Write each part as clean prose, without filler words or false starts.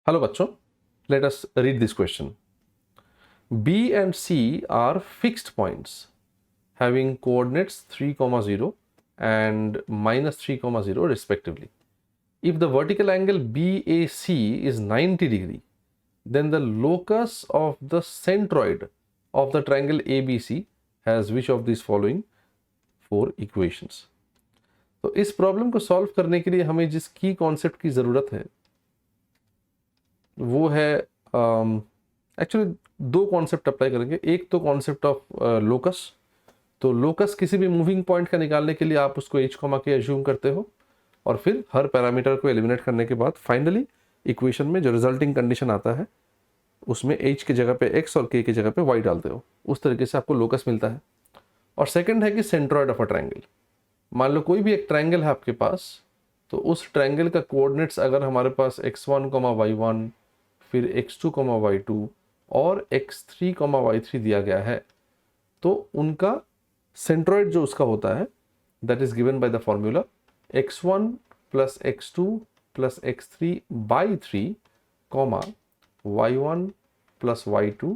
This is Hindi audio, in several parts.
Hello bachcho, let us read this question. B and C are fixed points having coordinates 3, 0 and -3, 0 respectively. If the vertical angle BAC is 90 degree, then the locus of the centroid of the triangle ABC has which of these following 4 equations? तो इस प्रॉब्लम को सॉल्व करने के लिए हमें जिस की कॉन्सेप्ट की ज़रूरत है वो है एक्चुअली दो कॉन्सेप्ट अप्लाई करेंगे। एक तो कॉन्सेप्ट ऑफ लोकस। तो लोकस किसी भी मूविंग पॉइंट का निकालने के लिए आप उसको h, के एज्यूम करते हो और फिर हर पैरामीटर को एलिमिनेट करने के बाद फाइनली इक्वेशन में जो रिजल्टिंग कंडीशन आता है उसमें h की जगह पे x और k की जगह पे y डालते हो, उस तरीके से आपको लोकस मिलता है। और सेकंड है कि सेंट्रॉइड ऑफ अ ट्रायंगल। मान लो कोई भी एक ट्रायंगल है आपके पास, तो उस ट्रायंगल का कोऑर्डिनेट्स अगर हमारे पास x1, y1 फिर x2, y2 और x3, y3 दिया गया है, तो उनका सेंट्रॉइड जो उसका होता है that is given by the formula x1 plus x2 plus x3 by 3 comma y1 plus y2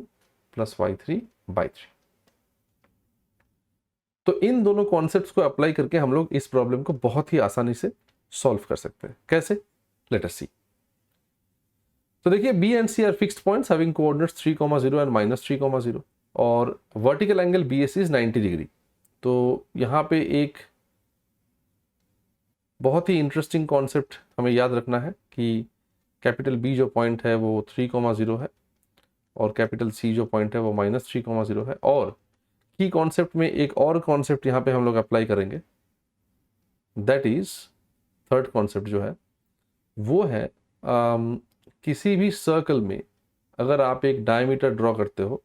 plus y3 by 3। तो इन दोनों कॉन्सेप्ट्स को अप्लाई करके हम लोग इस प्रॉब्लम को बहुत ही आसानी से सॉल्व कर सकते हैं। कैसे? Let us see. तो देखिए B and C are fixed points having coordinates 3, 0 and -3, 0 और vertical angle BAC is 90 degree. तो यहाँ पे एक बहुत ही इंटरेस्टिंग कॉन्सेप्ट हमें याद रखना है कि कैपिटल B जो पॉइंट है वो 3, 0 है और कैपिटल C जो पॉइंट है वो -3, 0 है। और की कॉन्सेप्ट में एक और कॉन्सेप्ट यहाँ पे हम लोग अप्लाई करेंगे, दैट इज थर्ड कॉन्सेप्ट जो है वो है किसी भी सर्कल में अगर आप एक डायमीटर ड्रॉ करते हो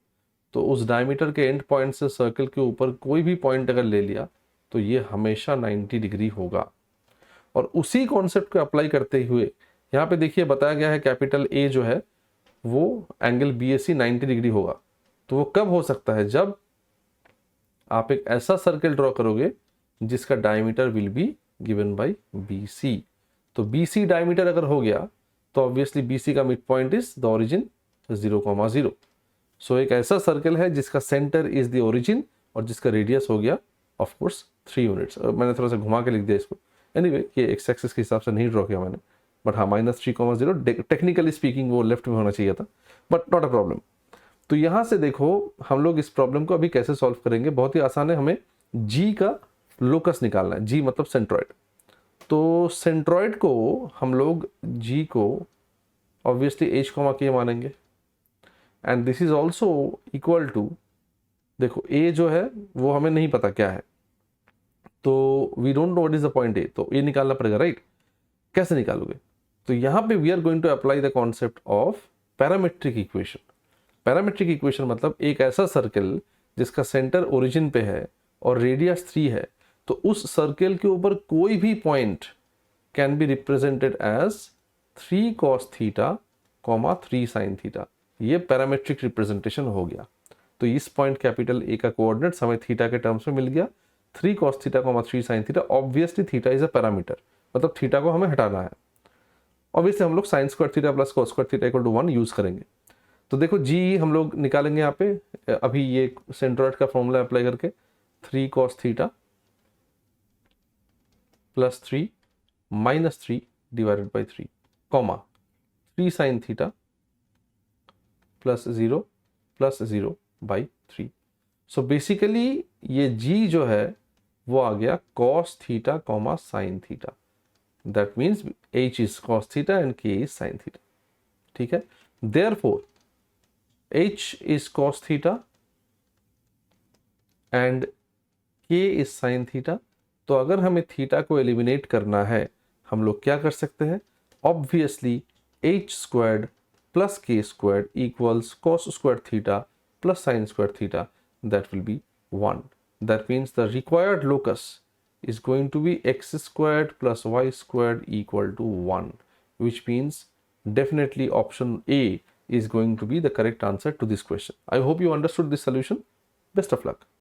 तो उस डायमीटर के एंड पॉइंट से सर्कल के ऊपर कोई भी पॉइंट अगर ले लिया तो ये हमेशा 90 डिग्री होगा। और उसी कॉन्सेप्ट को अप्लाई करते हुए यहाँ पे देखिए बताया गया है कैपिटल A जो है वो एंगल BAC 90 डिग्री होगा। तो वो कब हो सकता है? जब आप एक ऐसा सर्कल ड्रॉ करोगे जिसका diameter will be given by BC। तो BC डायमीटर अगर हो गया तो ऑब्वियसली BC का mid point is the origin 0, 0। सो एक ऐसा सर्कल है जिसका सेंटर इज द ओरिजिन और जिसका रेडियस हो गया ऑफ कोर्स 3 यूनिट्स। मैंने थोड़ा सा घुमा के लिख दिया इसको। एनीवे ये एक्स एक्सिस के हिसाब से नहीं ड्रॉ किया मैंने, बट हाँ -3, 0 टेक्निकली स्पीकिंग वो लेफ्ट में होना चाहिए था, बट नॉट अ प्रॉब्लम। तो यहाँ से देखो हम लोग इस प्रॉब्लम को अभी कैसे सॉल्व करेंगे। बहुत ही आसान है। हमें G का लोकस निकालना है। G मतलब सेंट्रॉइड। तो सेंट्रॉइड को हम लोग G को ऑब्वियसली h, k मानेंगे and this is also equal to, देखो A जो है वो हमें नहीं पता क्या है, तो we don't know what is the point A, तो A निकालना पड़ेगा, राइट? कैसे निकालोगे? तो यहाँ पे we are going to apply the concept of parametric equation. Parametric equation मतलब एक ऐसा सर्कल जिसका सेंटर ओरिजिन पे है और रेडियस 3 है, तो उस सर्कल के ऊपर कोई भी point can be represented as 3 cos theta, 3 sin theta. ये पैरामेट्रिक रिप्रेजेंटेशन हो गया। तो इस पॉइंट कैपिटल A का कोऑर्डिनेट्स हमें थीटा के टर्म्स में मिल गया 3 cos theta, 3 sin theta. Obviously theta is a parameter, मतलब थीटा को हमें हटाना है। ऑब्वियसली हम लोग sin square theta plus cos square theta equal to 1 use करेंगे। तो देखो G हम लोग निकालेंगे यहाँ पे अभी ये सेंट्रॉइड का फॉर्मूला अप्लाई करके 3 cos theta plus 3 minus 3 divided by 3 comma 3 sin theta plus 0 by 3। So basically ये G जो है वो आ गया cos theta, sin theta. That means H is cos theta and K is sin theta. ठीक है? Therefore H is cos theta and K is sin theta। तो अगर हमें थीटा को एलिमिनेट करना है हम लोग क्या कर सकते हैं? Obviously H squared plus K squared equals cos square theta plus sin square theta, that will be 1। That means the required locus is going to be x squared plus y squared equal to 1, which means definitely option A is going to be the correct answer to this question. I hope you understood this solution. Best of luck.